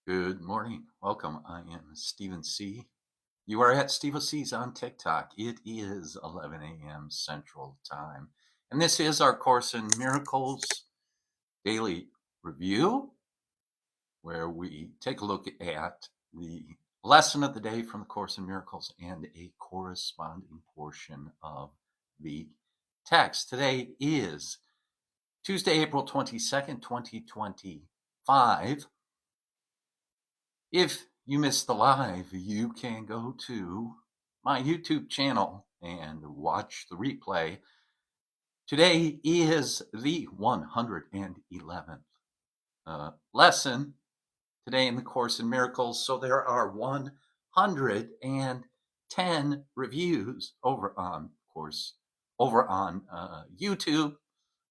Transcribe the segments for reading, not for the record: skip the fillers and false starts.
Good morning. Welcome. I am Stephen C. You are at Steve C's on TikTok. It is 11 a.m. Central Time. And this is our Course in Miracles daily review, where we take a look at the lesson of the day from the Course in Miracles and a corresponding portion of the text. Today is Tuesday, April 22nd, 2025. If you missed the live, you can go to my YouTube channel and watch the replay. Today is the 111th lesson today in the Course in Miracles. So there are 110 reviews over on YouTube.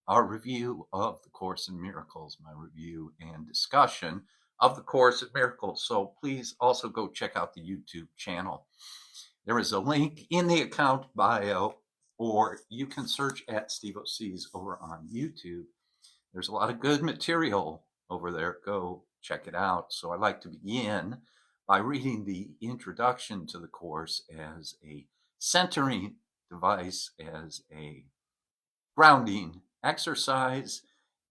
Our review of the Course in Miracles, my review and discussion of the Course in Miracles. So please also go check out the YouTube channel. There is a link in the account bio, or you can search at Steve O'C's over on YouTube. There's a lot of good material over there. Go check it out. So I'd like to begin by reading the introduction to the Course as a centering device, as a grounding exercise.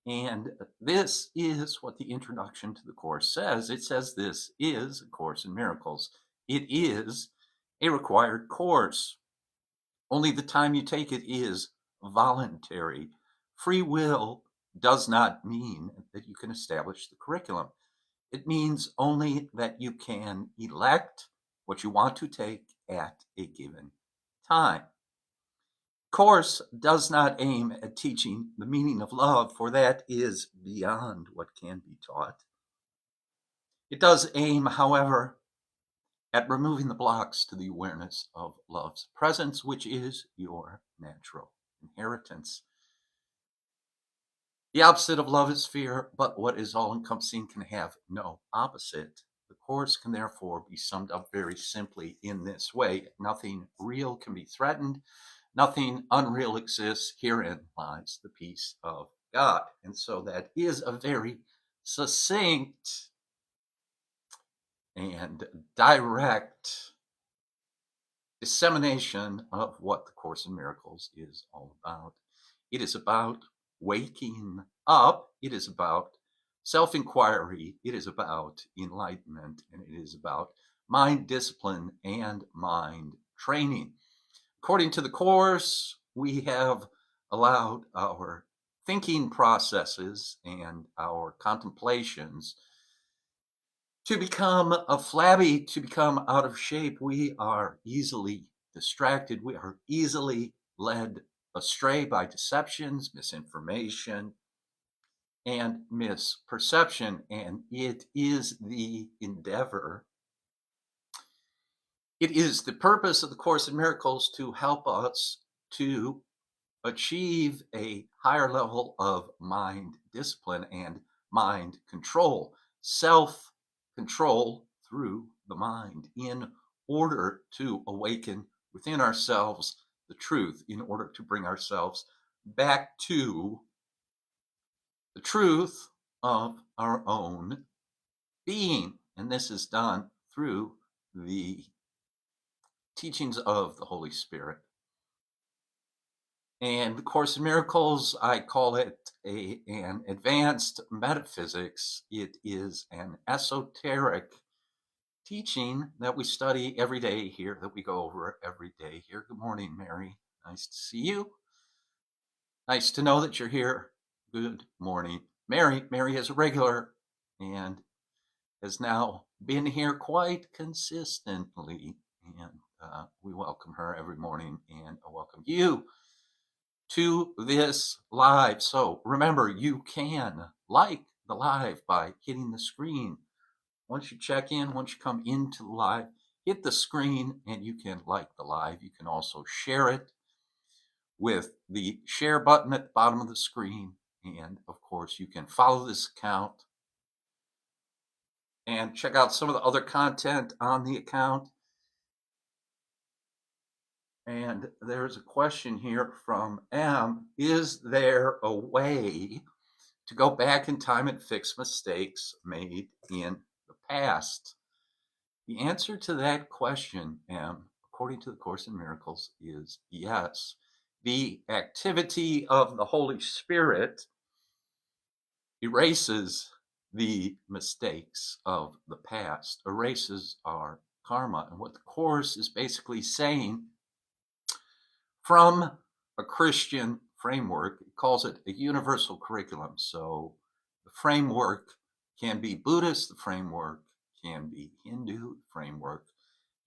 And this is what the introduction to the Course says. It says this is a Course in Miracles. It is a required course. Only the time you take it is voluntary. Free will does not mean that you can establish the curriculum. It means only that you can elect what you want to take at a given time. Course does not aim at teaching the meaning of love, for that is beyond what can be taught. It does aim, however, at removing the blocks to the awareness of love's presence, which is your natural inheritance. The opposite of love is fear, but what is all-encompassing can have no opposite. The Course can therefore be summed up very simply in this way. Nothing real can be threatened. Nothing unreal exists. Herein lies the peace of God. And so that is a very succinct and direct dissemination of what the Course in Miracles is all about. It is about waking up. It is about self-inquiry. It is about enlightenment. And it is about mind discipline and mind training. According to the Course, we have allowed our thinking processes and our contemplations to become flabby, to become out of shape. We are easily distracted. We are easily led astray by deceptions, misinformation, and misperception. And it is the endeavor, it is the purpose of the Course in Miracles to help us to achieve a higher level of mind discipline and mind control, self-control through the mind, in order to awaken within ourselves the truth, in order to bring ourselves back to the truth of our own being. And this is done through the teachings of the Holy Spirit. And the Course in Miracles, I call it an advanced metaphysics. It is an esoteric teaching that we study every day here, that we go over every day here. Good morning, Mary. Nice to see you. Nice to know that you're here. Good morning. Mary is a regular and has now been here quite consistently. And we welcome her every morning, and I welcome you to this live. So remember, you can like the live by hitting the screen. Once you check in, once you come into the live, hit the screen and you can like the live. You can also share it with the share button at the bottom of the screen. And of course, you can follow this account and check out some of the other content on the account. And there's a question here from M. Is there a way to go back in time and fix mistakes made in the past? The answer to that question, according to the Course in Miracles, is yes. The activity of the Holy Spirit erases the mistakes of the past, erases our karma. And what the Course is basically saying, from a Christian framework, it calls it a universal curriculum. So the framework can be Buddhist, the framework can be Hindu, the framework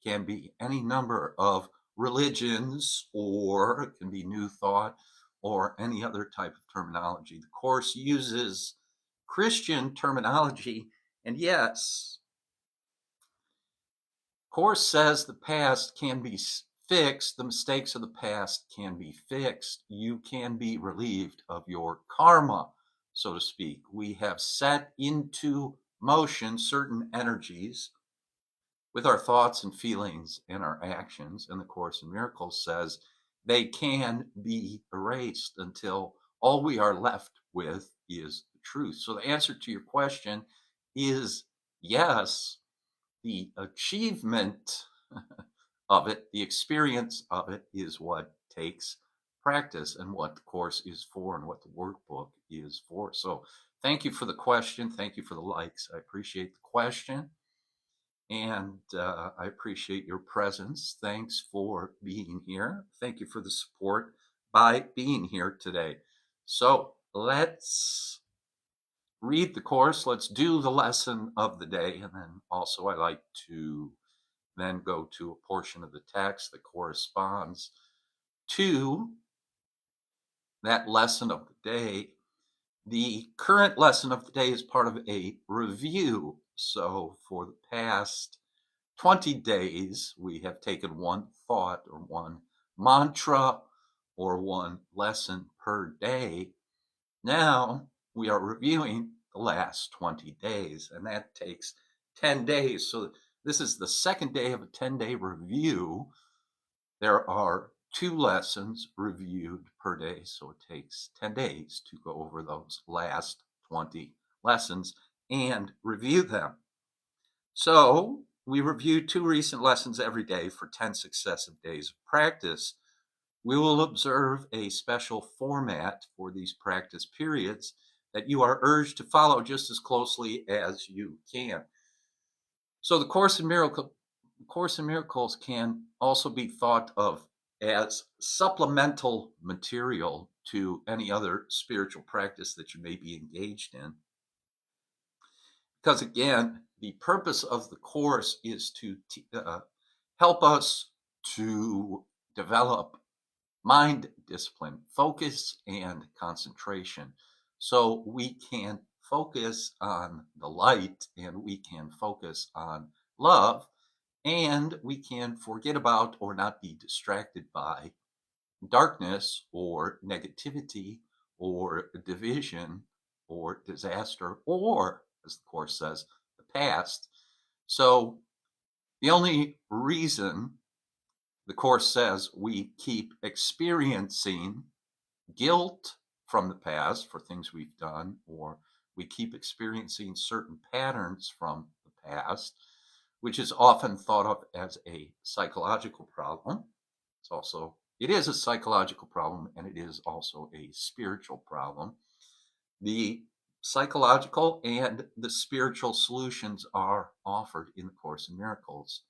can be any number of religions, or it can be New Thought or any other type of terminology. The Course uses Christian terminology, and yes, Course says the past can be fixed, the mistakes of the past can be fixed, you can be relieved of your karma, so to speak. We have set into motion certain energies with our thoughts and feelings and our actions, and the Course in Miracles says they can be erased until all we are left with is the truth. So the answer to your question is yes. The achievement of it, the experience of it, is what takes practice, and what the Course is for, and what the workbook is for. So thank you for the question. Thank you for the likes. I appreciate the question, and I appreciate your presence. Thanks for being here. Thank you for the support by being here today. So let's read the Course. Let's do the lesson of the day. And then also I like to then go to a portion of the text that corresponds to that lesson of the day. The current lesson of the day is part of a review. So for the past 20 days, we have taken one thought or one mantra or one lesson per day. Now we are reviewing the last 20 days, and that takes 10 days. So this is the second day of a 10-day review. There are 2 lessons reviewed per day, so it takes 10 days to go over those last 20 lessons and review them. So we review 2 recent lessons every day for 10 successive days of practice. We will observe a special format for these practice periods that you are urged to follow just as closely as you can. So the Course in Miracles can also be thought of as supplemental material to any other spiritual practice that you may be engaged in. Because again, the purpose of the Course is to help us to develop mind discipline, focus, and concentration. So we can focus on the light, and we can focus on love, and we can forget about or not be distracted by darkness or negativity or division or disaster, or, as the Course says, the past. So the only reason the Course says we keep experiencing guilt from the past for things we've done, or we keep experiencing certain patterns from the past, which is often thought of as a psychological problem. It is a psychological problem, and it is also a spiritual problem. The psychological and the spiritual solutions are offered in the Course in Miracles.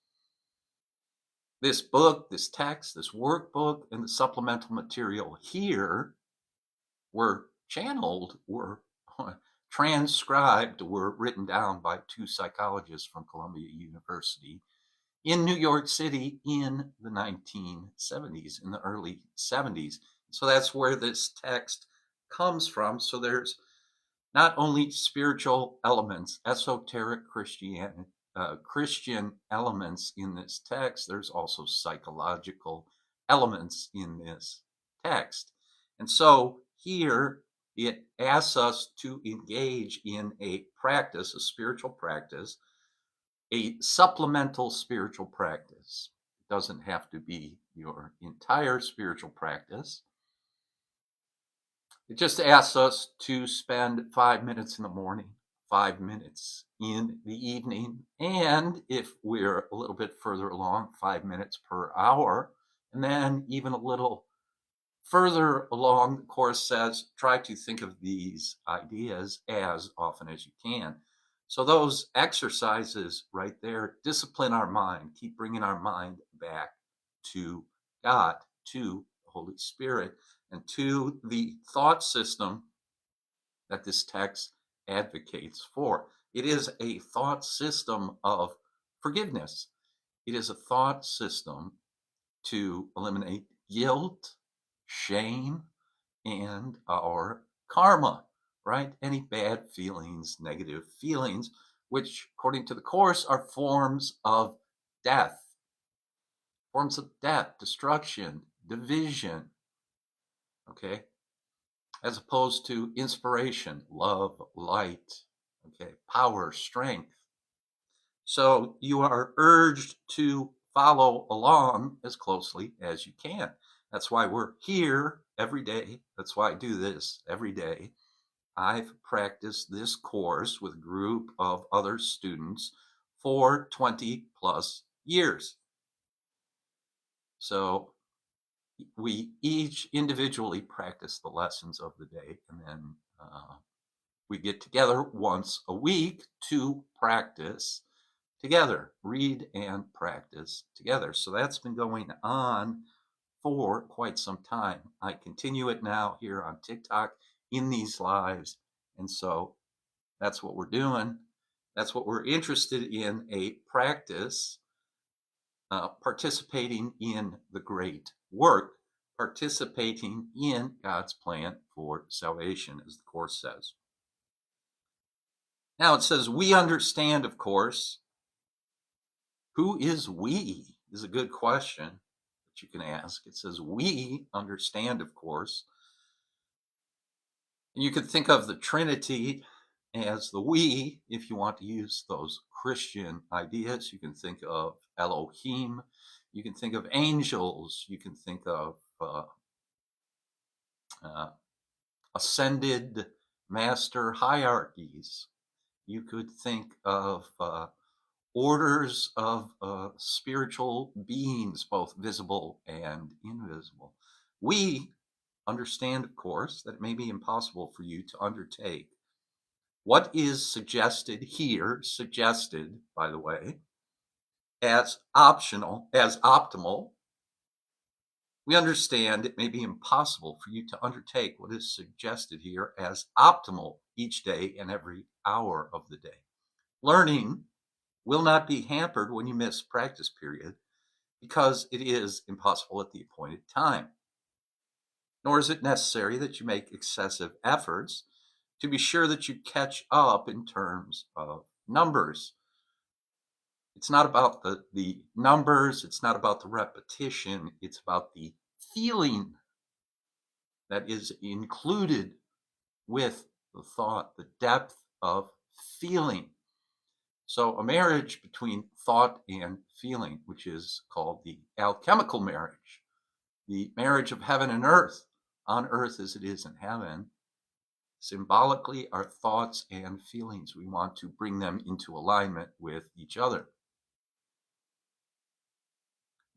This book, this text, this workbook, and the supplemental material here were channeled, were transcribed, were written down by 2 psychologists from Columbia University in New York City in the 1970s, in the early 70s. So that's where this text comes from. So there's not only spiritual elements, esoteric Christian elements in this text, there's also psychological elements in this text. And so here it asks us to engage in a practice, a spiritual practice, a supplemental spiritual practice. It doesn't have to be your entire spiritual practice. It just asks us to spend 5 minutes in the morning, 5 minutes in the evening. And if we're a little bit further along, 5 minutes per hour. And then even a little further along, the course says, try to think of these ideas as often as you can. So those exercises right there discipline our mind, keep bringing our mind back to God, to the Holy Spirit, and to the thought system that this text advocates for. It is a thought system of forgiveness. It is a thought system to eliminate guilt, shame, and our karma, right? Any bad feelings, negative feelings, which, according to the Course, are forms of death, destruction, division, okay? As opposed to inspiration, love, light, okay, power, strength. So you are urged to follow along as closely as you can. That's why we're here every day. That's why I do this every day. I've practiced this course with a group of other students for 20 plus years. So we each individually practice the lessons of the day, and then we get together once a week to practice together, read and practice together. So that's been going on for quite some time. I continue it now here on TikTok in these lives. And so that's what we're doing. That's what we're interested in, a practice, participating in the great work, participating in God's plan for salvation, as the Course says. Now it says, we understand, of course. Who is we is a good question that you can ask. It says, we understand, of course. And you could think of the Trinity as the we, if you want to use those Christian ideas. You can think of Elohim. You can think of angels. You can think of ascended master hierarchies. You could think of orders of spiritual beings, both visible and invisible. We understand, of course, that it may be impossible for you to undertake what is suggested here, suggested, by the way, as optional, as optimal. We understand it may be impossible for you to undertake what is suggested here as optimal each day and every hour of the day. Learning will not be hampered when you miss practice period, because it is impossible at the appointed time. Nor is it necessary that you make excessive efforts to be sure that you catch up in terms of numbers. It's not about the numbers, it's not about the repetition, it's about the feeling that is included with the thought, the depth of feeling. So a marriage between thought and feeling, which is called the alchemical marriage, the marriage of heaven and earth, on earth as it is in heaven, symbolically are thoughts and feelings. We want to bring them into alignment with each other.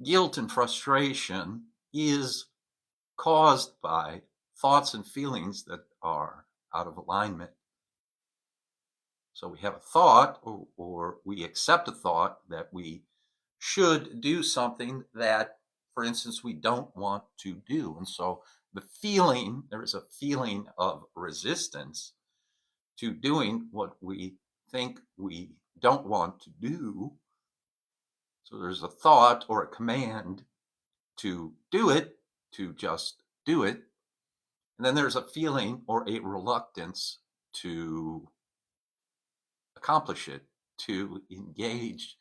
Guilt and frustration is caused by thoughts and feelings that are out of alignment. So we have a thought, or we accept a thought that we should do something that, for instance, we don't want to do. And so the feeling, there is a feeling of resistance to doing what we think we don't want to do. So there's a thought or a command to do it, to just do it. And then there's a feeling or a reluctance to accomplish it, to engage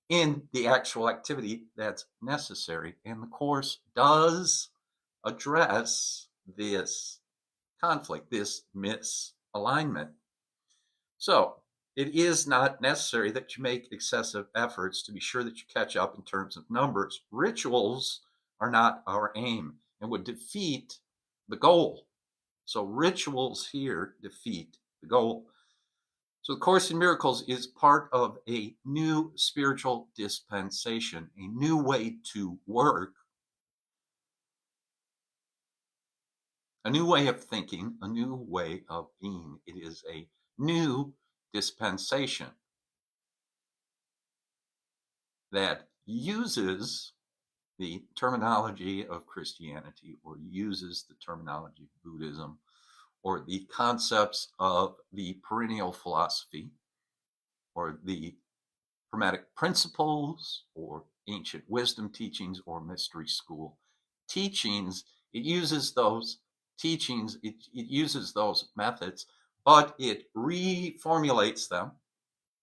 in the actual activity that's necessary. And the Course does address this conflict, this misalignment. So it is not necessary that you make excessive efforts to be sure that you catch up in terms of numbers. Rituals are not our aim and would defeat the goal. So rituals here defeat the goal. So the Course in Miracles is part of a new spiritual dispensation, a new way to work, a new way of thinking, a new way of being. It is a new dispensation that uses the terminology of Christianity, or uses the terminology of Buddhism, or the concepts of the perennial philosophy, or the Hermetic principles, or ancient wisdom teachings, or mystery school teachings. It uses those teachings, it uses those methods, but it reformulates them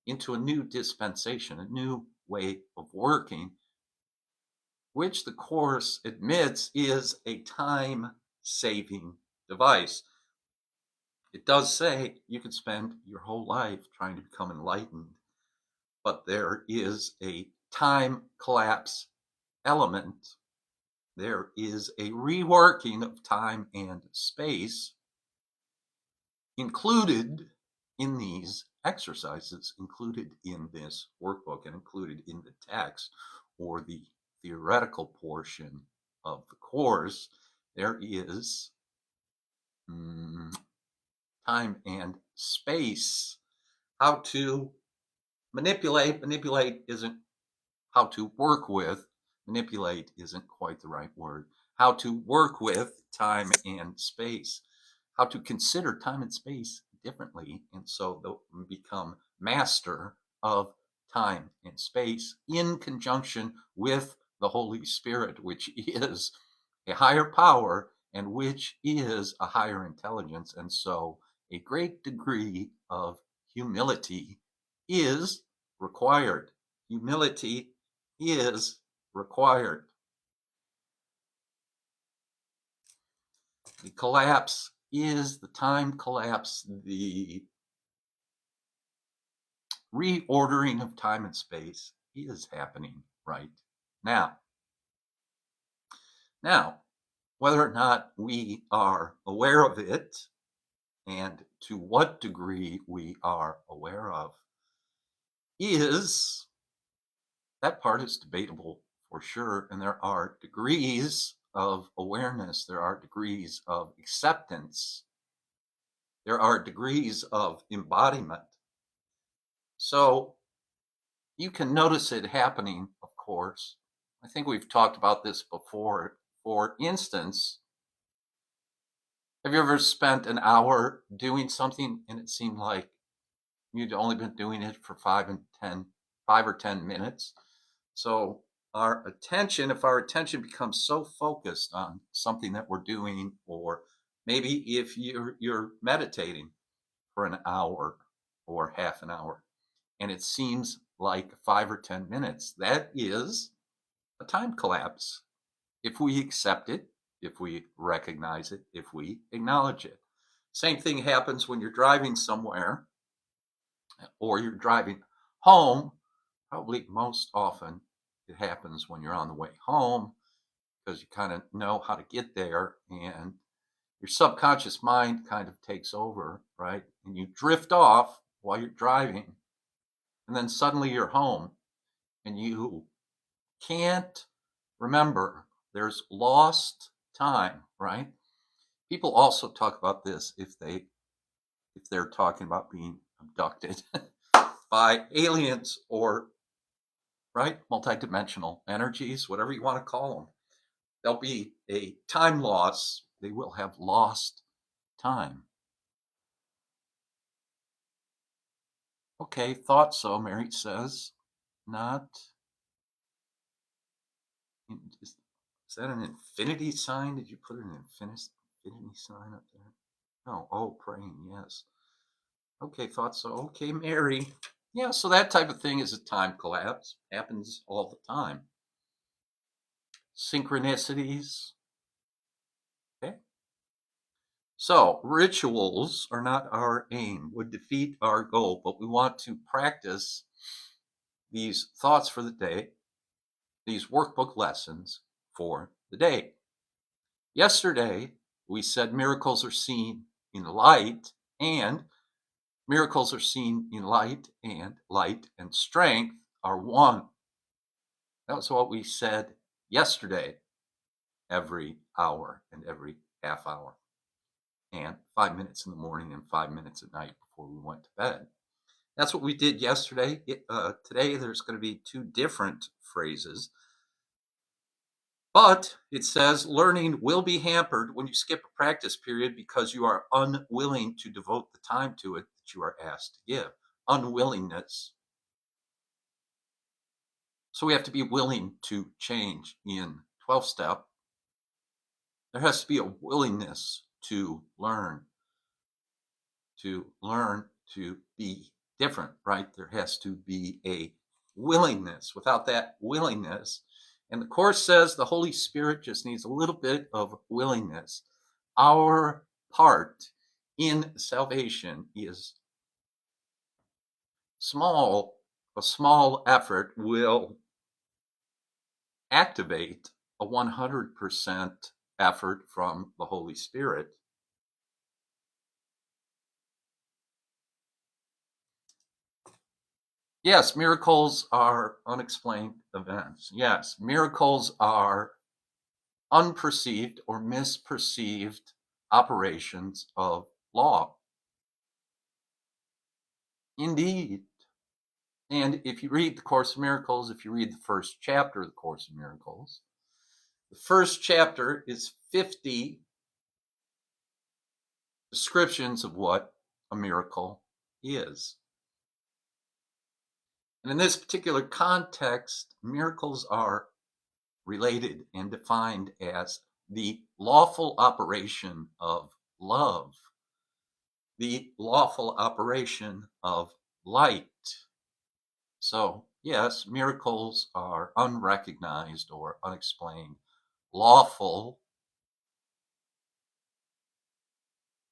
into a new dispensation, a new way of working, which the Course admits is a time-saving device. It does say you could spend your whole life trying to become enlightened, but there is a time collapse element. There is a reworking of time and space included in these exercises, included in this workbook, and included in the text, or the theoretical portion of the course. There is time and space. How to manipulate isn't how to work with. Manipulate isn't quite the right word. How to work with time and space. How to consider time and space differently, and so they'll become master of time and space in conjunction with the Holy Spirit, which is a higher power and which is a higher intelligence. And so a great degree of humility is required. Humility is required. The collapse is the time collapse, the reordering of time and space is happening right now. Now, whether or not we are aware of it, and to what degree we are aware of, that part is debatable for sure. And there are degrees of awareness, there are degrees of acceptance, there are degrees of embodiment. So you can notice it happening, of course. I think we've talked about this before. For instance, have you ever spent an hour doing something and it seemed like you'd only been doing it for 5 or 10 minutes? So our attention, if our attention becomes so focused on something that we're doing, or maybe if you're meditating for an hour or half an hour, and it seems like 5 or 10 minutes, that is a time collapse. If we accept it, if we recognize it, if we acknowledge it. Same thing happens when you're driving somewhere, or you're driving home. Probably most often it happens when you're on the way home, because you kind of know how to get there, and your subconscious mind kind of takes over, right? And you drift off while you're driving, and then suddenly you're home and you can't remember. There's lost time, right? People also talk about this if they're talking about being abducted by aliens, or right, multidimensional energies, whatever you want to call them. There'll be a time loss. They will have lost time. Okay, thought so, Mary says. Not. Is that an infinity sign? Did you put an infinity sign up there? No. Oh, praying, yes. Okay, thought so. Okay, Mary. Yeah, so that type of thing is a time collapse. Happens all the time. Synchronicities. Okay. So rituals are not our aim, would defeat our goal, but we want to practice these thoughts for the day, these workbook lessons for the day. Yesterday, we said miracles are seen in light, and Miracles are seen in light and strength are one. That was what we said yesterday, every hour and every half hour, and 5 minutes in the morning and 5 minutes at night before we went to bed. That's what we did yesterday. Today, there's going to be two different phrases, but it says learning will be hampered when you skip a practice period because you are unwilling to devote the time to it that you are asked to give. Unwillingness. So we have to be willing to change in 12-step. There has to be a willingness to learn to be different, right? There has to be a willingness. Without that willingness, and the Course says the Holy Spirit just needs a little bit of willingness. Our part in salvation is small. A small effort will activate a 100% effort from the Holy Spirit. Yes, miracles are unexplained events. Yes, miracles are unperceived or misperceived operations of law. Indeed. And if you read the Course of Miracles, if you read the first chapter of the Course of Miracles, the first chapter is 50 descriptions of what a miracle is. And in this particular context, miracles are related and defined as the lawful operation of love, the lawful operation of light. So, yes, miracles are unrecognized or unexplained, lawful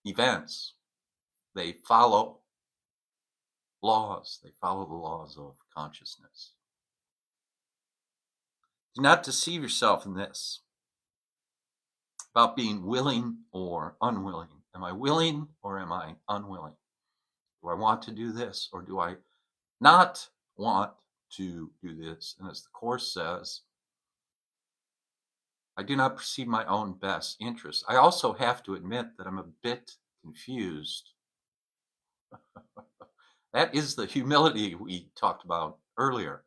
events. They follow laws. They follow the laws of consciousness. Do not deceive yourself in this about being willing or unwilling. Am I willing or am I unwilling? Do I want to do this or do I not want to do this? And as the Course says, I do not perceive my own best interest. I also have to admit that I'm a bit confused. That is the humility we talked about earlier.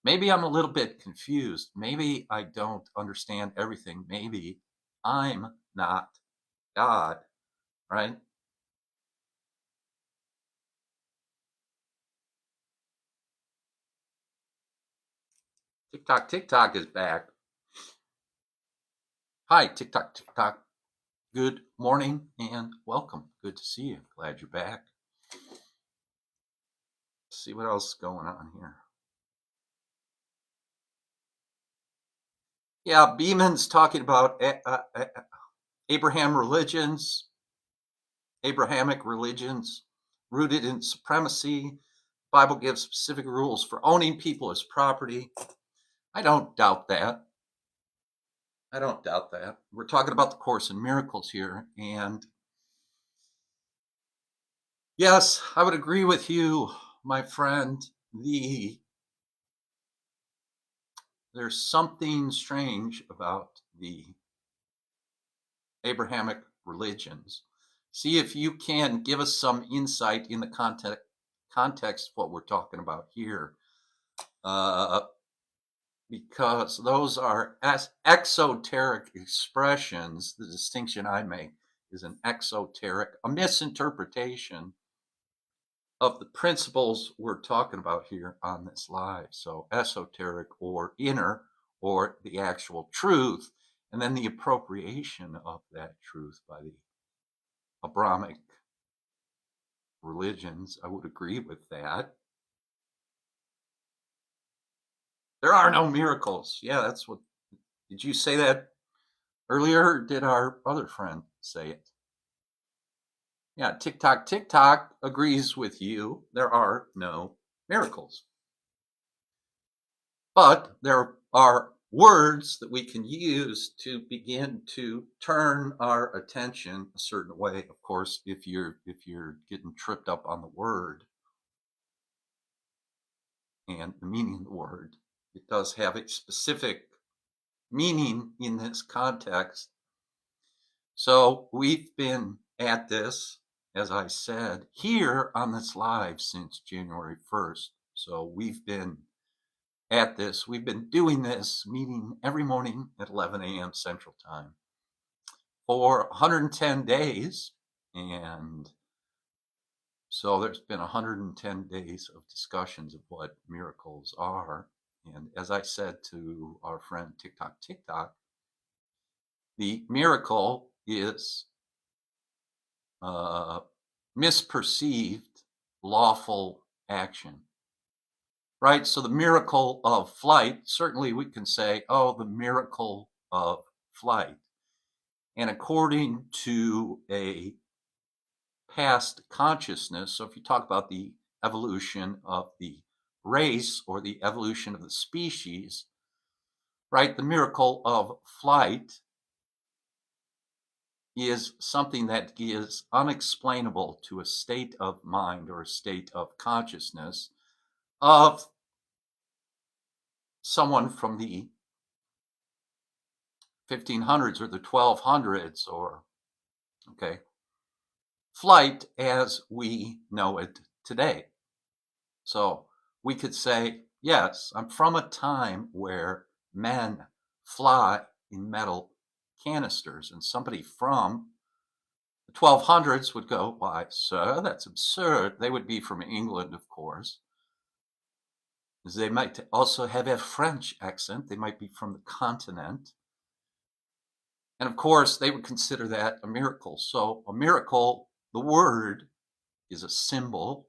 Maybe I'm a little bit confused. Maybe I don't understand everything. Maybe I'm not God, right? TikTok is back. Hi, TikTok. Good morning and welcome. Good to see you. Glad you're back. Let's see what else is going on here. Yeah, Beeman's talking about Abrahamic religions rooted in supremacy. The Bible gives specific rules for owning people as property. I don't doubt that. We're talking about the Course in Miracles here. And yes, I would agree with you, my friend. There's something strange about the Abrahamic religions. See if you can give us some insight in the context of what we're talking about here. Because those are exoteric expressions. The distinction I make is an exoteric, a misinterpretation of the principles we're talking about here on this live. So esoteric or inner or the actual truth, and then the appropriation of that truth by the Abrahamic religions. I would agree with that. There are no miracles. Yeah, that's what. Did you say that earlier? Or did our other friend say it? Yeah, TikTok agrees with you. There are no miracles. But there are words that we can use to begin to turn our attention a certain way. Of course, if you're getting tripped up on the word and the meaning of the word, it does have a specific meaning in this context. So we've been at this, as I said, here on this live since January 1st. So we've been at this. We've been doing this meeting every morning at 11 a.m. Central Time for 110 days. And so there's been 110 days of discussions of what miracles are. And as I said to our friend TikTok, the miracle is misperceived lawful action. Right? So the miracle of flight, certainly we can say, oh, the miracle of flight. And according to a past consciousness, so if you talk about the evolution of the race or the evolution of the species, right, the miracle of flight is something that is unexplainable to a state of mind or a state of consciousness of someone from the 1500s or the 1200s, or okay, flight as we know it today. So we could say, yes, I'm from a time where men fly in metal canisters, and somebody from the 1200s would go, why, sir, that's absurd. They would be from England, of course. They might also have a French accent. They might be from the continent. And of course, they would consider that a miracle. So a miracle, the word, is a symbol.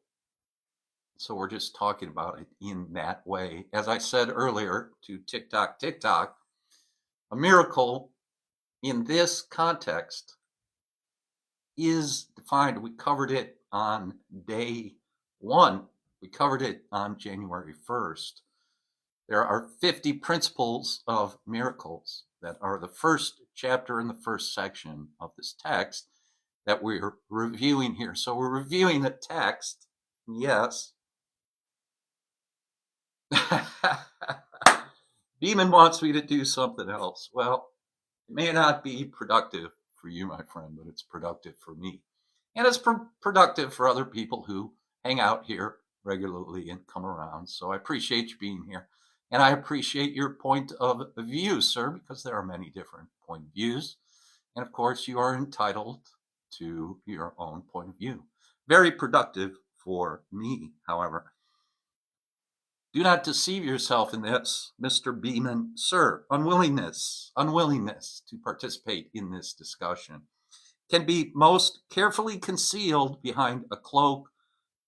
So we're just talking about it in that way. As I said earlier to TikTok, a miracle in this context is defined. We covered it on day 1. We covered it on January 1st. There are 50 principles of miracles that are the first chapter in the first section of this text that we're reviewing here. So we're reviewing the text, yes. Beeman wants me to do something else. Well, it may not be productive for you, my friend, but it's productive for me. And it's productive for other people who hang out here regularly and come around. So I appreciate you being here. And I appreciate your point of view, sir, because there are many different point of views. And of course, you are entitled to your own point of view. Very productive for me, however. Do not deceive yourself in this, Mr. Beeman. Sir, unwillingness to participate in this discussion can be most carefully concealed behind a cloak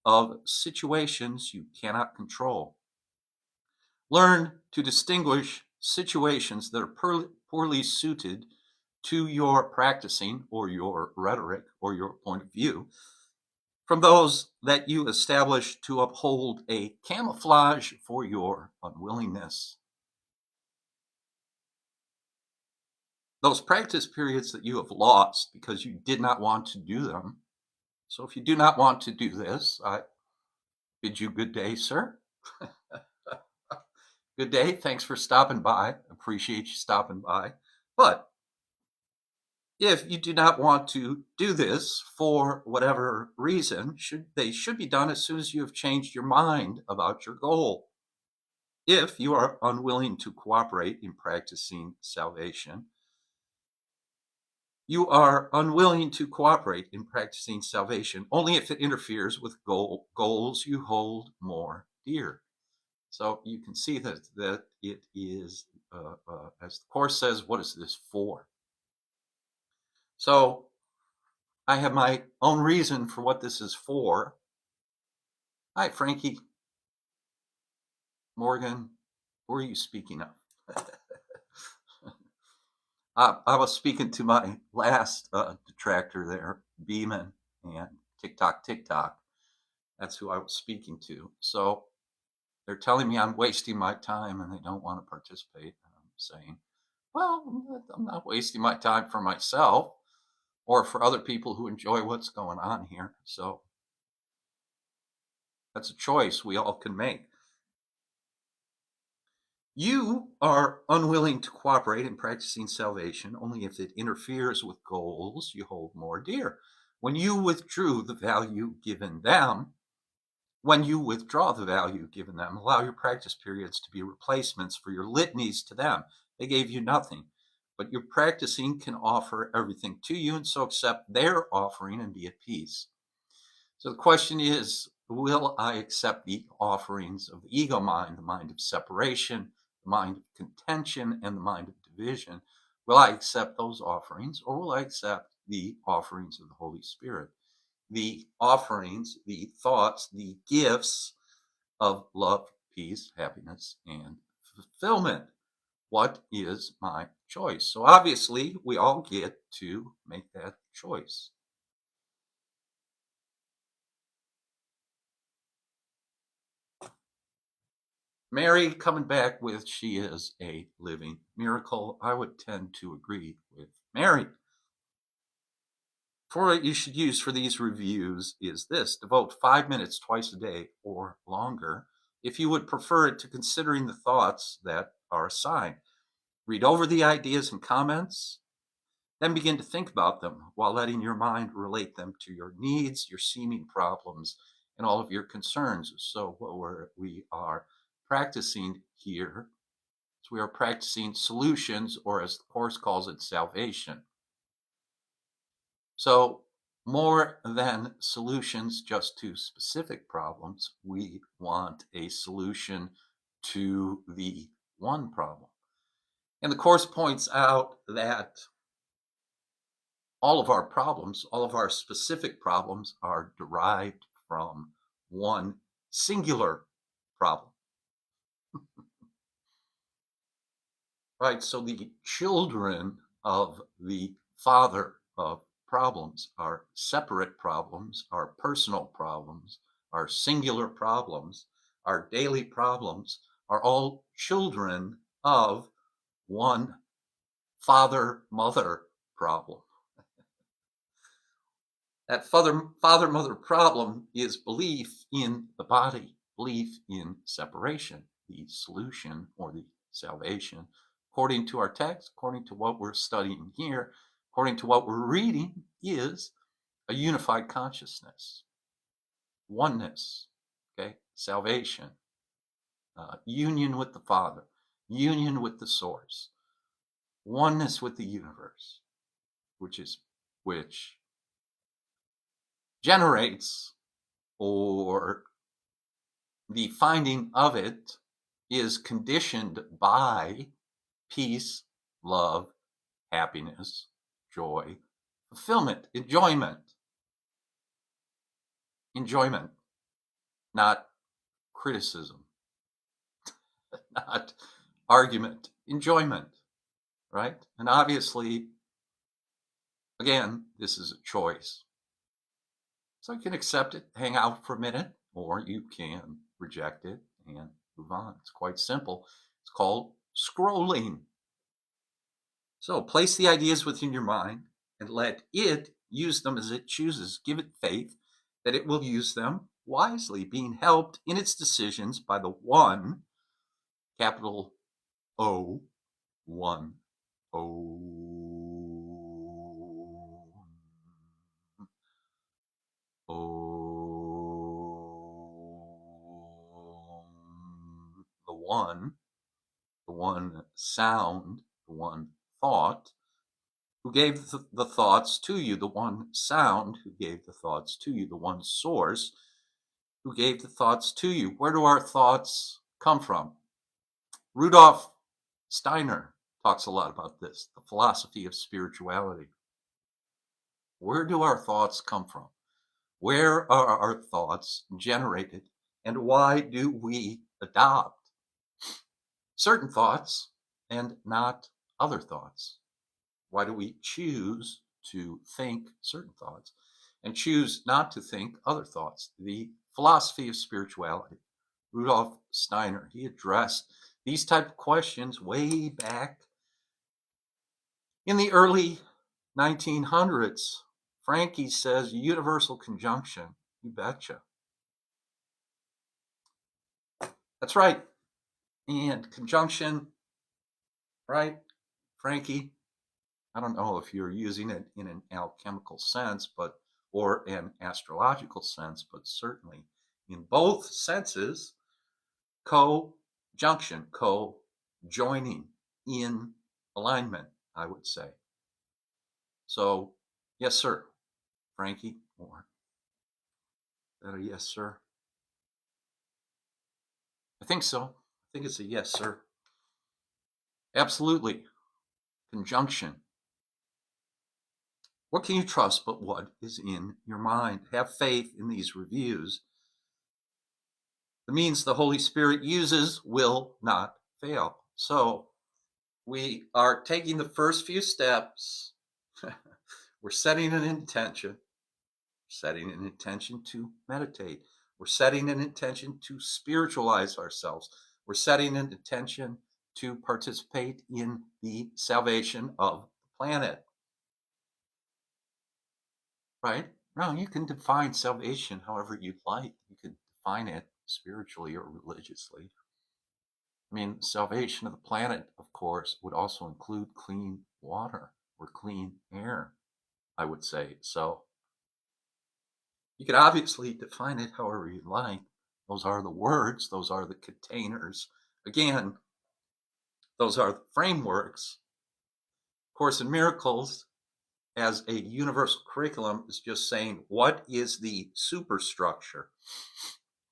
of situations you cannot control. Learn to distinguish situations that are poorly suited to your practicing or your rhetoric or your point of view from those that you establish to uphold a camouflage for your unwillingness. Those practice periods that you have lost because you did not want to do them. So if you do not want to do this, I bid you good day, sir. Good day. Thanks for stopping by. Appreciate you stopping by. But if you do not want to do this for whatever reason, they should be done as soon as you have changed your mind about your goal. If you are unwilling to cooperate in practicing salvation, you are unwilling to cooperate in practicing salvation only if it interferes with goals you hold more dear. So you can see that it is, as the Course says, what is this for? So I have my own reason for what this is for. Hi, Frankie. Morgan, who are you speaking of? I was speaking to my last detractor there, Beeman and TikTok. That's who I was speaking to. So they're telling me I'm wasting my time and they don't want to participate. saying, well, I'm not wasting my time for myself or for other people who enjoy what's going on here. So that's a choice we all can make. You are unwilling to cooperate in practicing salvation only if it interferes with goals you hold more dear. When you withdrew the value given them, When you withdraw the value given them, allow your practice periods to be replacements for your litanies to them. They gave you nothing, but your practicing can offer everything to you, and so accept their offering and be at peace. So the question is, will I accept the offerings of the ego mind, the mind of separation, the mind of contention, and the mind of division? Will I accept those offerings, or will I accept the offerings of the Holy Spirit? The offerings, the thoughts, the gifts of love, peace, happiness, and fulfillment. What is my choice? So obviously, we all get to make that choice. Mary coming back with she is a living miracle. I would tend to agree with Mary. For what you should use for these reviews is this: devote 5 minutes twice a day or longer, if you would prefer it, to considering the thoughts that are assigned. Read over the ideas and comments, then begin to think about them while letting your mind relate them to your needs, your seeming problems, and all of your concerns. So, what we are practicing here is we are practicing solutions, or as the Course calls it, salvation. So, more than solutions just to specific problems, we want a solution to the one problem. And the Course points out that all of our problems, all of our specific problems, are derived from one singular problem. Right? So the children of the father of problems, our separate problems, our personal problems, our singular problems, our daily problems, are all children of one father-mother problem. That father-mother problem is belief in the body, belief in separation. The solution, or the salvation, according to our text, according to what we're studying here, according to what we're reading, is a unified consciousness, oneness, okay, salvation, union with the Father, union with the Source, oneness with the universe, which generates, or the finding of it is conditioned by peace, love, happiness, joy, fulfillment, enjoyment, not criticism, not argument, enjoyment, right? And obviously, again, this is a choice. So you can accept it, hang out for a minute, or you can reject it and move on. It's quite simple. It's called scrolling. So place the ideas within your mind and let it use them as it chooses. Give it faith that it will use them wisely, being helped in its decisions by the one, capital O, one, O, the one sound, the one thought, who gave the thoughts to you, the one sound who gave the thoughts to you, the one source who gave the thoughts to you. Where do our thoughts come from? Rudolf Steiner talks a lot about this, the philosophy of spirituality. Where do our thoughts come from? Where are our thoughts generated? And why do we adopt certain thoughts and not other thoughts? Why do we choose to think certain thoughts and choose not to think other thoughts? The philosophy of spirituality. Rudolf Steiner, he addressed These type of questions way back in the early 1900s. Frankie says universal conjunction. You betcha. That's right. And conjunction, right, Frankie? I don't know if you're using it in an alchemical sense, or an astrological sense, but certainly in both senses, co-junction, co-joining, in alignment, I would say. So, yes, sir, Frankie, or that a yes, sir? I think so. I think it's a yes, sir. Absolutely. Conjunction. What can you trust but what is in your mind? Have faith in these reviews. The means the Holy Spirit uses will not fail. So we are taking the first few steps. We're setting an intention, to meditate. We're setting an intention to spiritualize ourselves. We're setting an intention to participate in the salvation of the planet. Right? Now, you can define salvation however you'd like. You can define it spiritually or religiously. I mean, salvation of the planet, of course, would also include clean water or clean air, I would say. So you could obviously define it however you like. Those are the words, those are the containers. Again, those are the frameworks. Course in Miracles, as a universal curriculum, is just saying, what is the superstructure?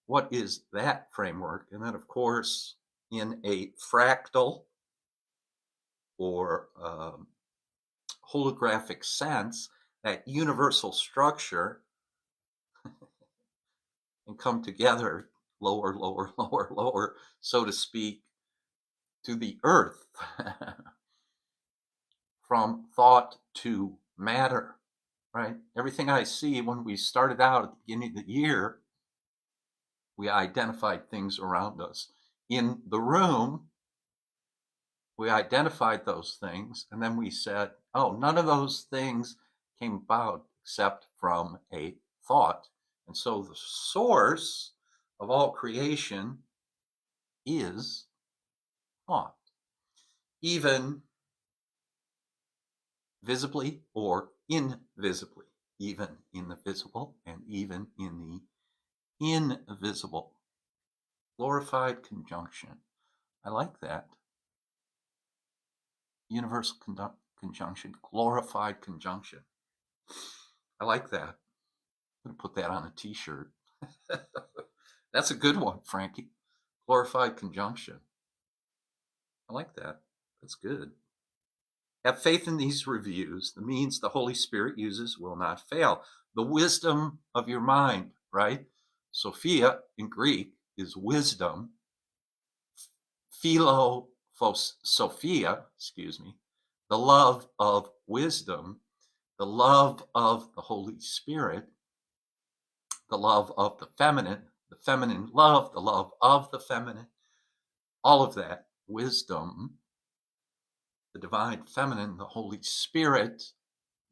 What is that framework? And then, of course, in a fractal or holographic sense, that universal structure can come together lower, lower, lower, lower, so to speak, to the earth, from thought to matter, right? Everything I see, when we started out at the beginning of the year, we identified things around us. In the room, we identified those things, and then we said, oh, none of those things came about except from a thought. And so the source of all creation is thought, even visibly or invisibly, even in the visible and even in the invisible. Glorified conjunction. I like that. Universal conjunction, glorified conjunction. I like that. I'm going to put that on a t-shirt. That's a good one, Frankie. Glorified conjunction. I like that. That's good. Have faith in these reviews. The means the Holy Spirit uses will not fail. The wisdom of your mind, right? Sophia in Greek is wisdom. Sophia, the love of wisdom, the love of the Holy Spirit, the love of the feminine love, the love of the feminine, all of that wisdom, the divine feminine, the Holy Spirit,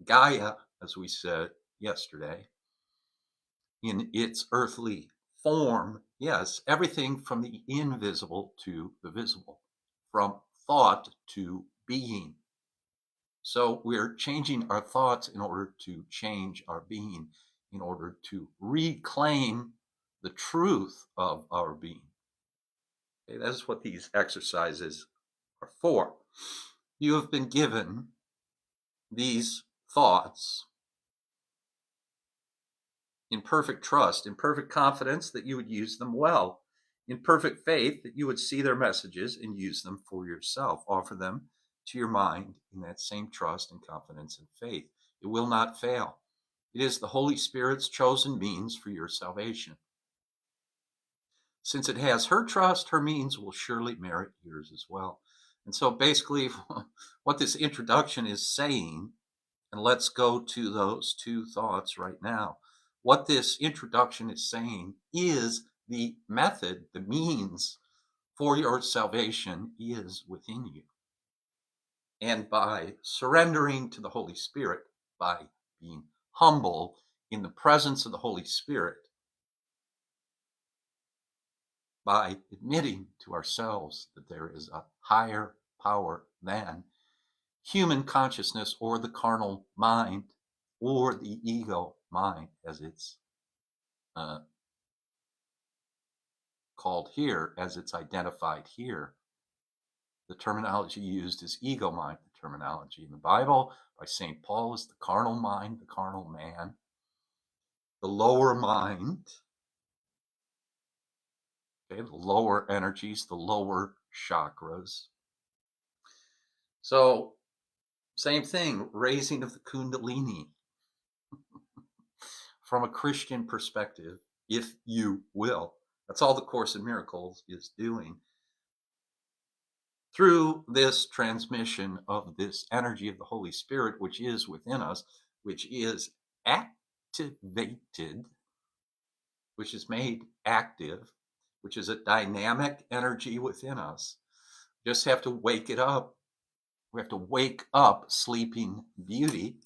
Gaia, as we said yesterday, in its earthly form. Yes, everything from the invisible to the visible, from thought to being. So we're changing our thoughts in order to change our being, in order to reclaim the truth of our being. Okay, that's what these exercises are for. You have been given these thoughts in perfect trust, in perfect confidence that you would use them well, in perfect faith that you would see their messages and use them for yourself. Offer them to your mind in that same trust and confidence and faith. It will not fail. It is the Holy Spirit's chosen means for your salvation. Since it has her trust, her means will surely merit yours as well. And so basically what this introduction is saying, and let's go to those two thoughts right now. What this introduction is saying is the method, the means for your salvation is within you. And by surrendering to the Holy Spirit, by being humble in the presence of the Holy Spirit, by admitting to ourselves that there is a higher power than human consciousness or the carnal mind or the ego mind, as it's called here, as it's identified here. The terminology used is ego mind. The terminology in the Bible by St. Paul is the carnal mind, the carnal man, the lower mind, okay, the lower energies, the lower chakras. So, same thing, raising of the Kundalini from a Christian perspective, if you will. That's all the Course in Miracles is doing. Through this transmission of this energy of the Holy Spirit, which is within us, which is activated, which is made active, which is a dynamic energy within us. We just have to wake it up. We have to wake up Sleeping Beauty,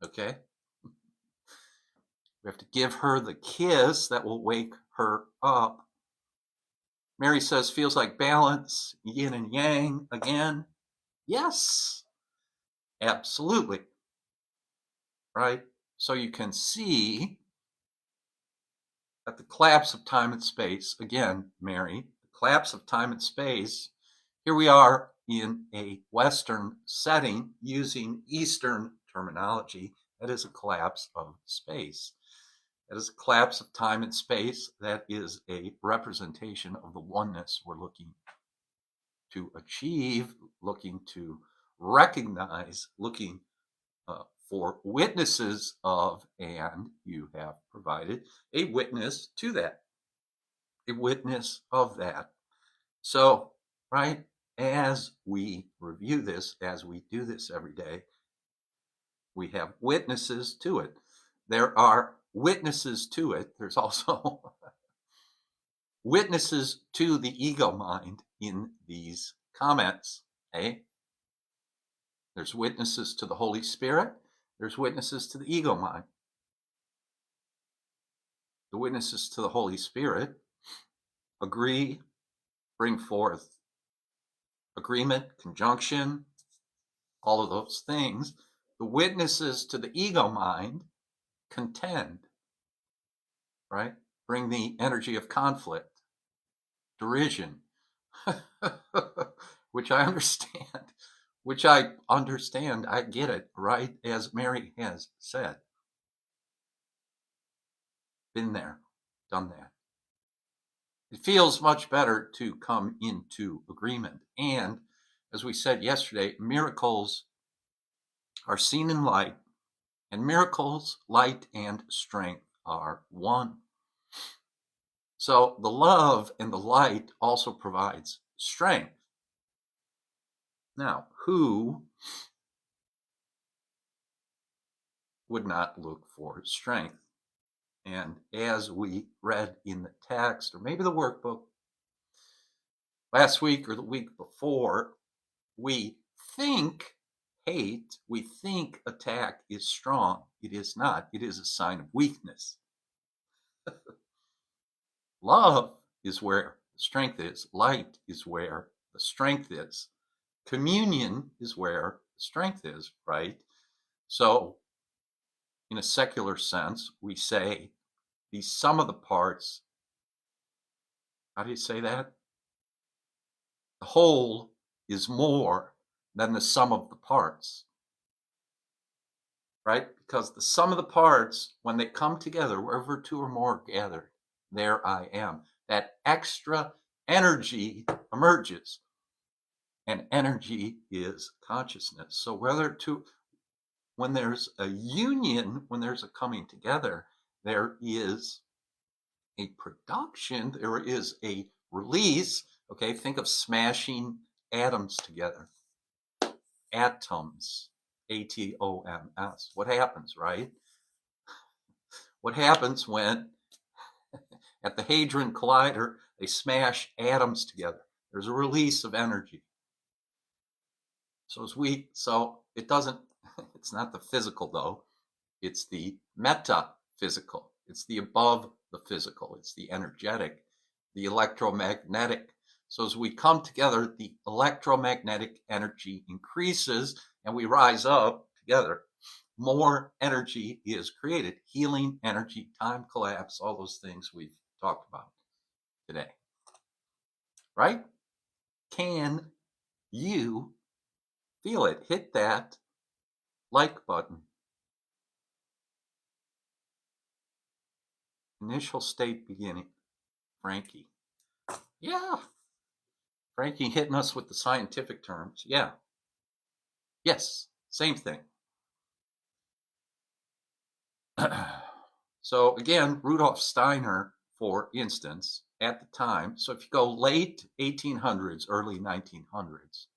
okay? We have to give her the kiss that will wake her up. Mary says, feels like balance, yin and yang again. Yes, absolutely. Right? So you can see that the collapse of time and space, again, Mary, the collapse of time and space, here we are in a Western setting using Eastern terminology. That is a collapse of space. That is a collapse of time and space. That is a representation of the oneness we're looking to achieve, looking to recognize, looking for witnesses of, and you have provided a witness to that, a witness of that. So, right, as we review this, as we do this every day, we have witnesses to it. There are witnesses to it. There's also witnesses to the ego mind in these comments. Okay? There's witnesses to the Holy Spirit. There's witnesses to the ego mind. The witnesses to the Holy Spirit agree, bring forth agreement, conjunction, all of those things. The witnesses to the ego mind contend, right? Bring the energy of conflict, derision, which I understand, I get it, right? As Mary has said. Been there, done that. It feels much better to come into agreement. And as we said yesterday, miracles are seen in light, and miracles, light, and strength are one. So the love and the light also provides strength. Now, who would not look for strength? And as we read in the text, or maybe the workbook, last week or the week before, we think hate, we think attack is strong. It is not. It is a sign of weakness. Love is where the strength is. Light is where the strength is. Communion is where the strength is, right? So, in a secular sense, we say the sum of the parts. How do you say that? The whole is more than the sum of the parts, right? Because the sum of the parts, when they come together, wherever two or more are gathered, there I am. That extra energy emerges, and energy is consciousness. So when there's a union, when there's a coming together, there is a production, there is a release. Okay, think of smashing atoms together. Atoms, A-T-O-M-S. What happens, right? What happens when at the Hadron Collider they smash atoms together? There's a release of energy. So it doesn't, it's not the physical though. It's the metaphysical. It's the above the physical. It's the energetic, the electromagnetic. So as we come together, the electromagnetic energy increases and we rise up together. More energy is created. Healing energy, time collapse, all those things we've talked about today. Right? Can you feel it? Hit that like button. Initial state beginning. Frankie. Yeah. Frankie hitting us with the scientific terms. Yeah. Yes. Same thing. So again, Rudolf Steiner, for instance, at the time, so if you go late 1800s, early 1900s,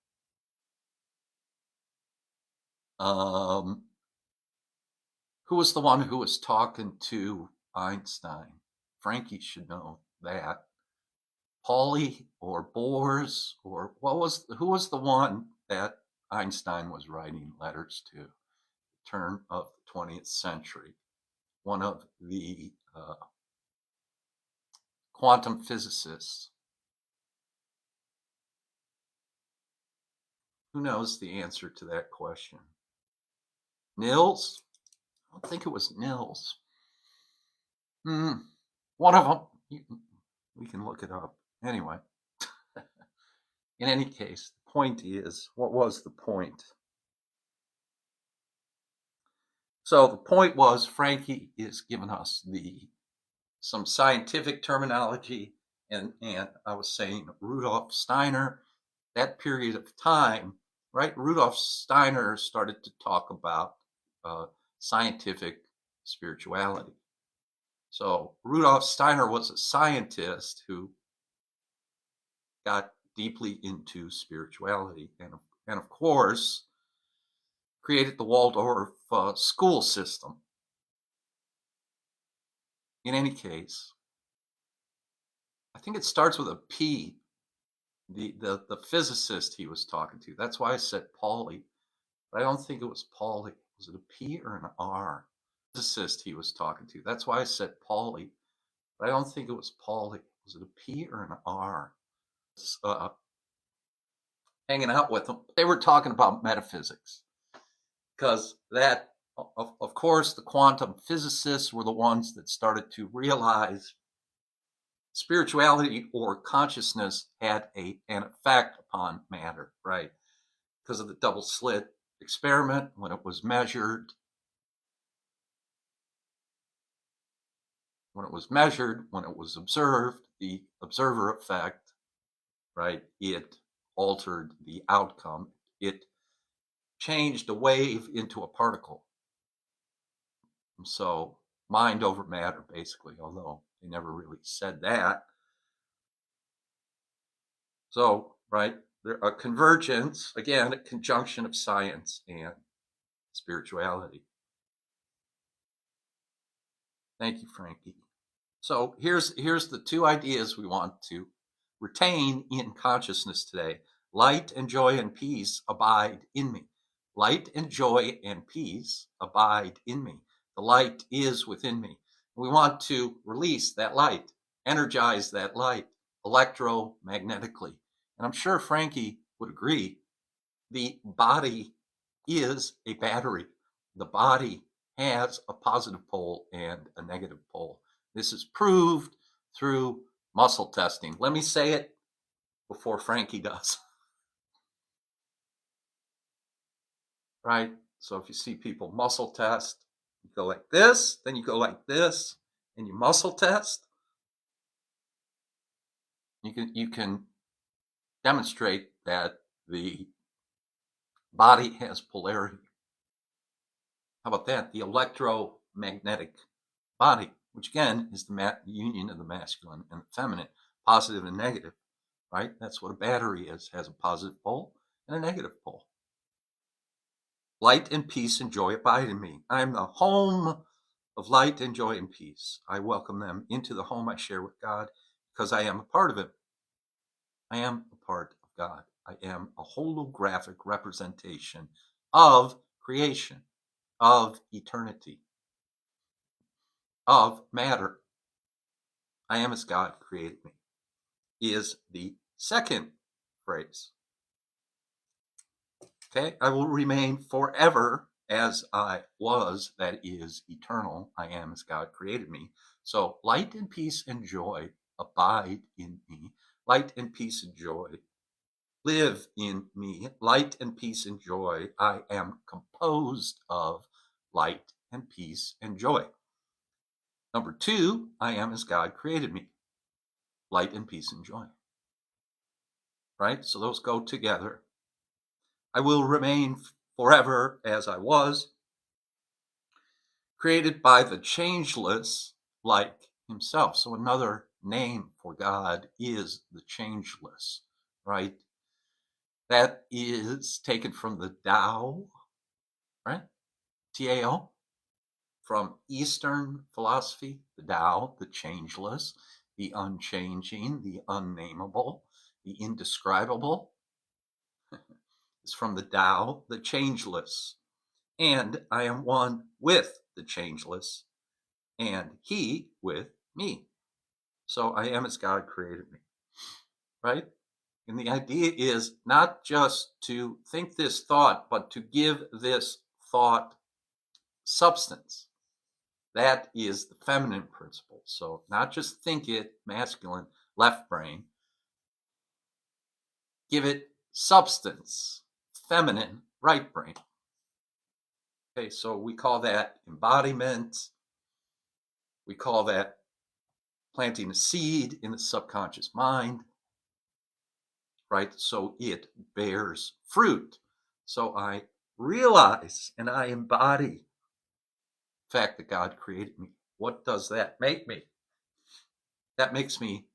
who was the one who was talking to Einstein? Frankie should know that. Pauli or Bohr's, or who was the one that Einstein was writing letters to? Turn of the 20th century. One of the quantum physicists. Who knows the answer to that question? Nils? I don't think it was Nils. One of them. We can look it up. Anyway, in any case, the point is, what was the point? So the point was, Frankie is giving us some scientific terminology, and I was saying Rudolf Steiner, that period of time, right? Rudolf Steiner started to talk about scientific spirituality. So Rudolf Steiner was a scientist who got deeply into spirituality, and of course created the Waldorf school system. In any case, I think it starts with a P. The physicist he was talking to. That's why I said Pauli, but I don't think it was Pauli. Was it a P or an R? Physicist he was talking to. That's why I said Pauli, but I don't think it was Pauli. Was it a P or an R? Hanging out with them, they were talking about metaphysics, because that, of course, the quantum physicists were the ones that started to realize spirituality or consciousness had an effect upon matter, right? Because of the double slit experiment, when it was measured, when it was observed, the observer effect, right? It altered the outcome. It changed a wave into a particle. So mind over matter, basically, although they never really said that. So, right, a convergence, again, a conjunction of science and spirituality. Thank you, Frankie. So here's the two ideas we want to retain in consciousness today. Light and joy and peace abide in me. Light and joy and peace abide in me. The light is within me. We want to release that light, energize that light electromagnetically. And I'm sure Frankie would agree, the body is a battery. The body has a positive pole and a negative pole. This is proved through muscle testing. Let me say it before Frankie does. Right? So if you see people muscle test, you go like this, then you go like this, and you muscle test. You can demonstrate that the body has polarity. How about that? The electromagnetic body, which again is the union of the masculine and the feminine, positive and negative, right? That's what a battery is, has a positive pole and a negative pole. Light and peace and joy abide in me. I am the home of light and joy and peace. I welcome them into the home I share with God because I am a part of it. I am a part of God. I am a holographic representation of creation, of eternity, of matter. I am as God created me is the second phrase. Okay, I will remain forever as I was, that is eternal. I am as God created me. So light and peace and joy abide in me. Light and peace and joy live in me. Light and peace and joy. I am composed of light and peace and joy. Number two, I am as God created me. Light and peace and joy. Right? So those go together. I will remain forever as I was, created by the changeless like himself. So another name for God is the changeless, right? That is taken from the Tao, right? Tao, from Eastern philosophy, the Tao, the changeless, the unchanging, the unnameable, the indescribable. It's from the Tao, the changeless. And I am one with the changeless, and he with me. So I am as God created me, right? And the idea is not just to think this thought, but to give this thought substance. That is the feminine principle. So not just think it, masculine, left brain. Give it substance, feminine, right brain. Okay, so we call that embodiment. We call that planting a seed in the subconscious mind, right? So it bears fruit. So I realize and I embody the fact that God created me. What does that make me? That makes me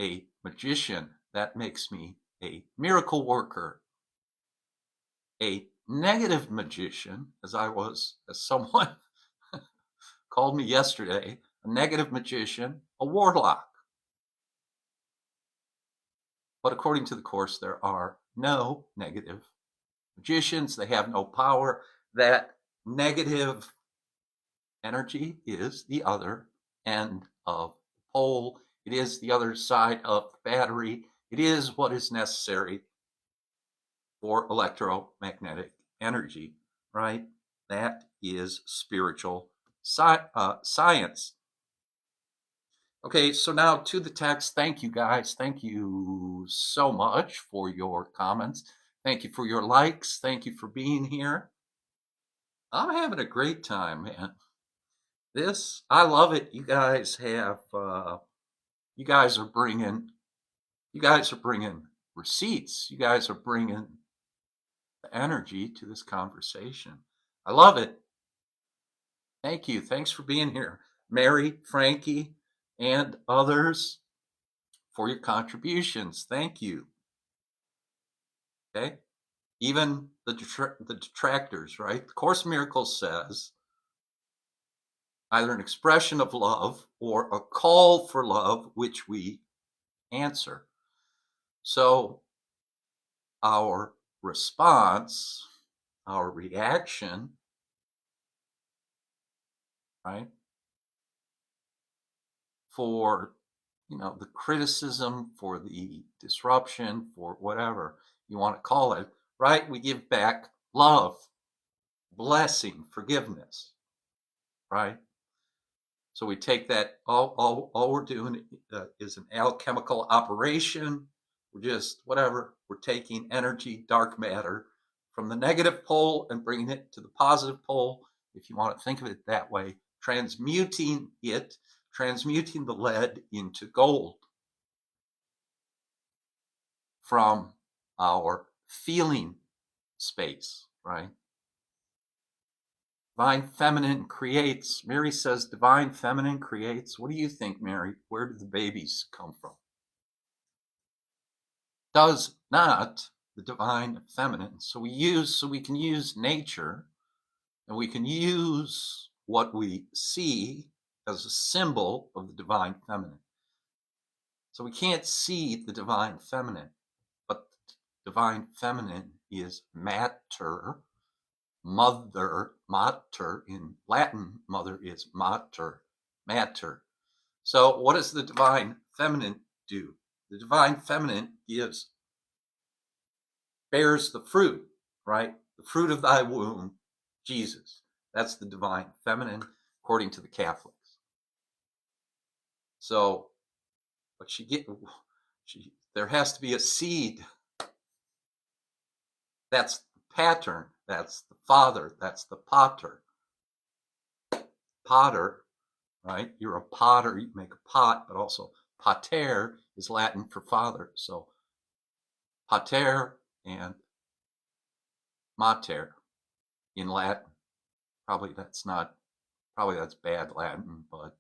a magician. That makes me a miracle worker, a negative magician, as someone called me yesterday, a negative magician, a warlock. But according to the Course, there are no negative magicians. They have no power. That negative energy is the other end of the pole. It is the other side of the battery. It is what is necessary for electromagnetic energy, right? That is spiritual science. Okay, so now to the text. Thank you, guys. Thank you so much for your comments. Thank you for your likes. Thank you for being here. I'm having a great time, man. I love it. You guys are bringing receipts. You guys are bringing energy to this conversation. I love it. Thank you. Thanks for being here, Mary, Frankie, and others, for your contributions. Thank you. Okay. Even the detractors, right? The Course in Miracles says either an expression of love or a call for love, which we answer. So our response, our reaction, right, for the criticism, for the disruption, for whatever you want to call it, right? We give back love, blessing, forgiveness, right? So we take that, all we're doing is an alchemical operation. We're just, whatever, we're taking energy, dark matter, from the negative pole and bringing it to the positive pole, if you want to think of it that way, transmuting the lead into gold from our feeling space, right? Divine feminine creates. Mary says divine feminine creates. What do you think, Mary? Where do the babies come from? Does not the divine feminine. So we can use nature, and we can use what we see as a symbol of the divine feminine. So we can't see the divine feminine, but divine feminine is mater, mother, mater. In Latin, mother is mater, mater. So what does the divine feminine do? The divine feminine bears the fruit, right? The fruit of thy womb, Jesus. That's the divine feminine, according to the Catholics. So, but there has to be a seed. That's the pattern. That's the father. That's the pater. Potter, right? You're a potter. You make a pot, but also pater is Latin for father. So pater and mater in Latin. Probably that's bad Latin, but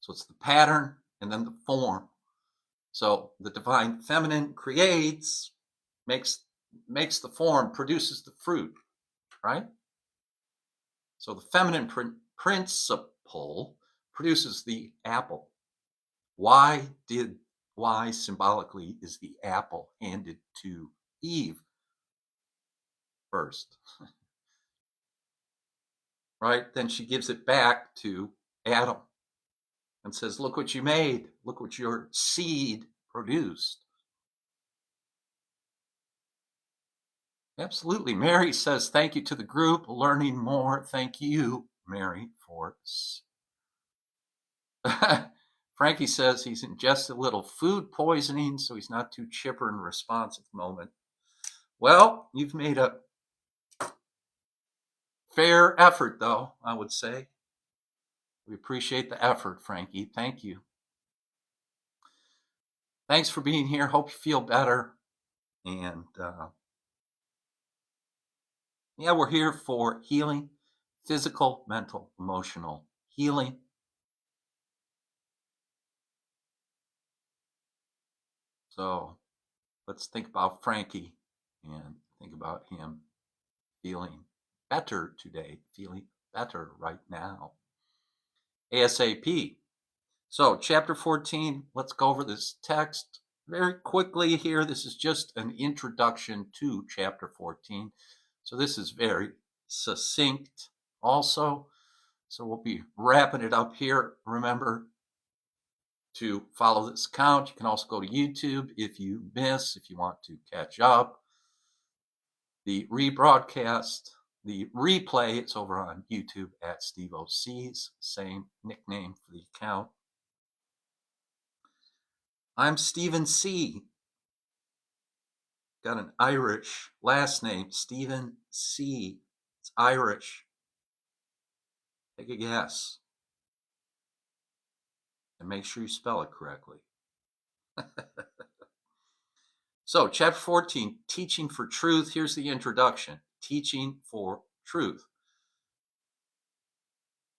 so it's the pattern and then the form. So the divine feminine creates, makes the form, produces the fruit, right? So the feminine principle produces the apple. Why symbolically is the apple handed to Eve first? Right? Then she gives it back to Adam and says, look what you made. Look what your seed produced. Absolutely. Mary says, thank you to the group, learning more. Thank you, Mary, for Frankie says he's ingested a little food poisoning, so he's not too chipper and responsive at the moment. Well, you've made a fair effort, though, I would say. We appreciate the effort, Frankie. Thank you. Thanks for being here. Hope you feel better. And yeah, we're here for healing, physical, mental, emotional healing. So let's think about Frankie and think about him feeling better today, feeling better right now. ASAP. So chapter 14, let's go over this text very quickly here. This is just an introduction to chapter 14. So this is very succinct also. So we'll be wrapping it up here. Remember to follow this account. You can also go to YouTube if you want to catch up. The rebroadcast, the replay, it's over on YouTube at Steve OC's, same nickname for the account. I'm Stephen C. Got an Irish last name, Stephen C. It's Irish. Take a guess. And make sure you spell it correctly. So, chapter 14, Teaching for Truth. Here's the introduction. Teaching for Truth.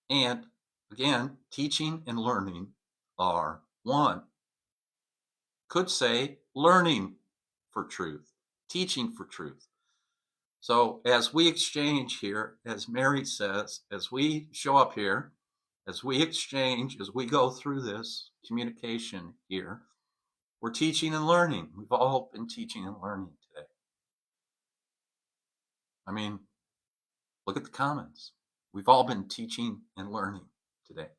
And again, teaching and learning are one. Could say learning for truth, teaching for truth. So as we exchange here, as Mary says, as we show up here, as we exchange, as we go through this communication here, we're teaching and learning. We've all been teaching and learning today. I mean, look at the comments. We've all been teaching and learning today.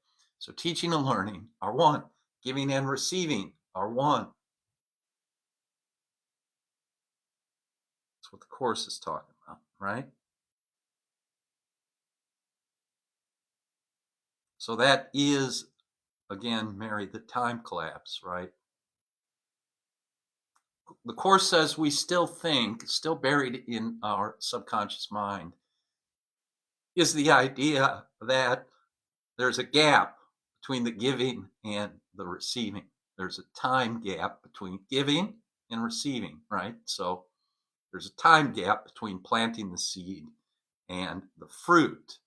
So teaching and learning are one. Giving and receiving are one. That's what the Course is talking about, right? So that is, again, Mary, the time collapse, right? The Course says we still think, still buried in our subconscious mind, is the idea that there's a gap between the giving and the receiving. There's a time gap between giving and receiving, right? So there's a time gap between planting the seed and the fruit.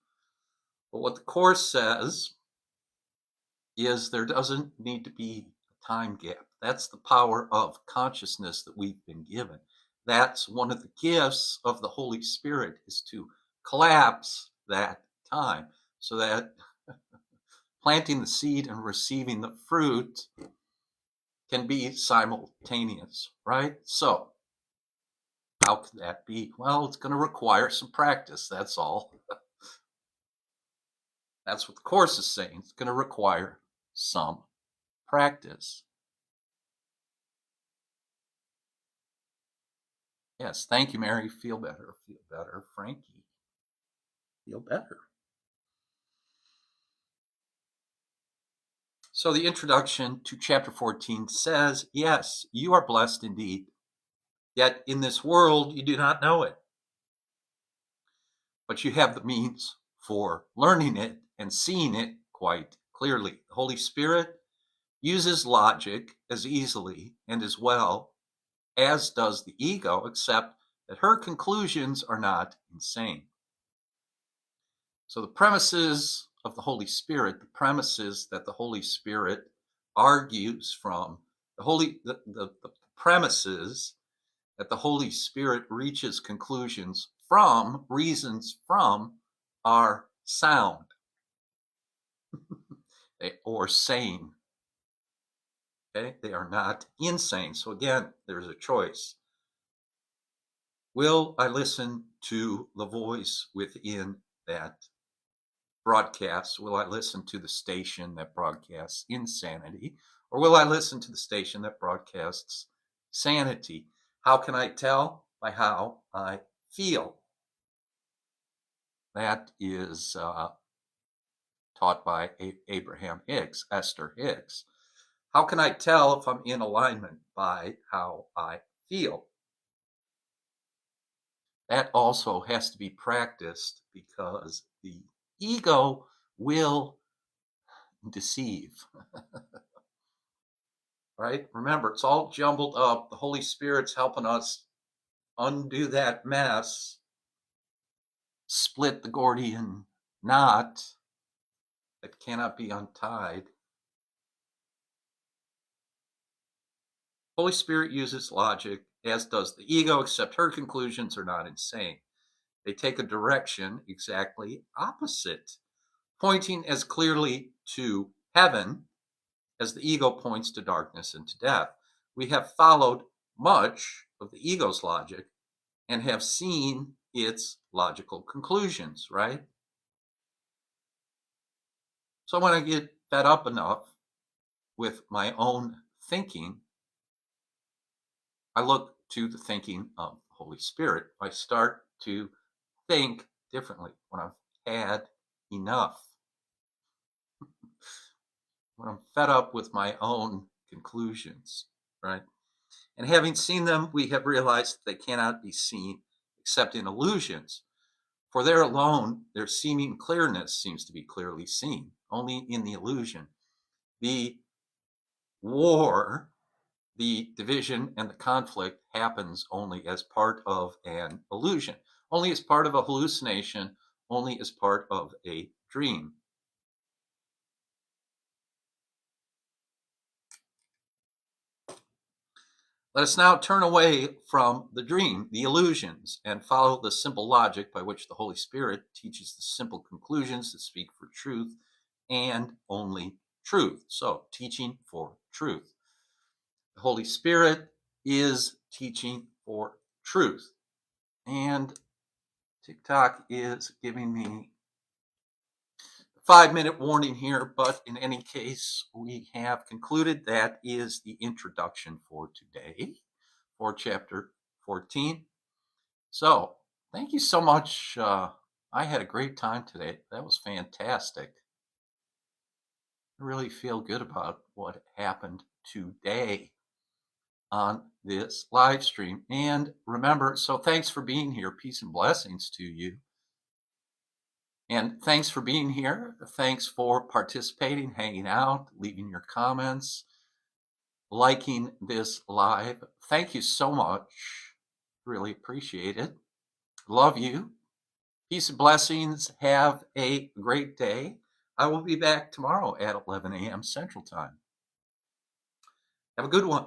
But what the Course says is there doesn't need to be a time gap. That's the power of consciousness that we've been given. That's one of the gifts of the Holy Spirit, is to collapse that time so that planting the seed and receiving the fruit can be simultaneous, right? So How could that be? Well, it's going to require some practice. That's all. That's what the Course is saying. It's going to require some practice. Yes. Thank you, Mary. Feel better. Feel better. Frankie, feel better. So the introduction to chapter 14 says, yes, you are blessed indeed. Yet in this world, you do not know it. But you have the means for learning it and seeing it quite clearly. The Holy Spirit uses logic as easily and as well as does the ego, except that her conclusions are not insane. So the premises of the Holy Spirit, the premises that the Holy Spirit argues from, the premises that the Holy Spirit reaches conclusions from, reasons from, are sound or sane. Okay? They are not insane. So again, there's a choice. Will I listen to the voice within that broadcast? Will I listen to the station that broadcasts insanity? Or will I listen to the station that broadcasts sanity? How can I tell? By how I feel. That is taught by Abraham Hicks, Esther Hicks. How can I tell if I'm in alignment? By how I feel. That also has to be practiced because the ego will deceive. Right? Remember, it's all jumbled up. The Holy Spirit's helping us undo that mess, split the Gordian knot that cannot be untied. Holy Spirit uses logic, as does the ego, except her conclusions are not insane. They take a direction exactly opposite, pointing as clearly to heaven as the ego points to darkness and to death. We have followed much of the ego's logic and have seen its logical conclusions, right? So when I get fed up enough with my own thinking, I look to the thinking of the Holy Spirit. I start to think differently when I've had enough. When I'm fed up with my own conclusions, right? And having seen them, we have realized that they cannot be seen except in illusions. For there alone, their seeming clearness seems to be clearly seen, only in the illusion. The war, the division, and the conflict happens only as part of an illusion, only as part of a hallucination, only as part of a dream. Let us now turn away from the dream, the illusions, and follow the simple logic by which the Holy Spirit teaches the simple conclusions that speak for truth and only truth. So, teaching for truth. The Holy Spirit is teaching for truth. And TikTok is giving me a 5-minute warning here, but in any case, we have concluded that is the introduction for today for chapter 14. So, thank you so much. I had a great time today. That was fantastic. I really feel good about what happened today on this live stream. And remember, so thanks for being here. Peace and blessings to you. And thanks for being here. Thanks for participating, hanging out, leaving your comments, liking this live. Thank you so much. Really appreciate it. Love you. Peace and blessings. Have a great day. I will be back tomorrow at 11 a.m. Central Time. Have a good one.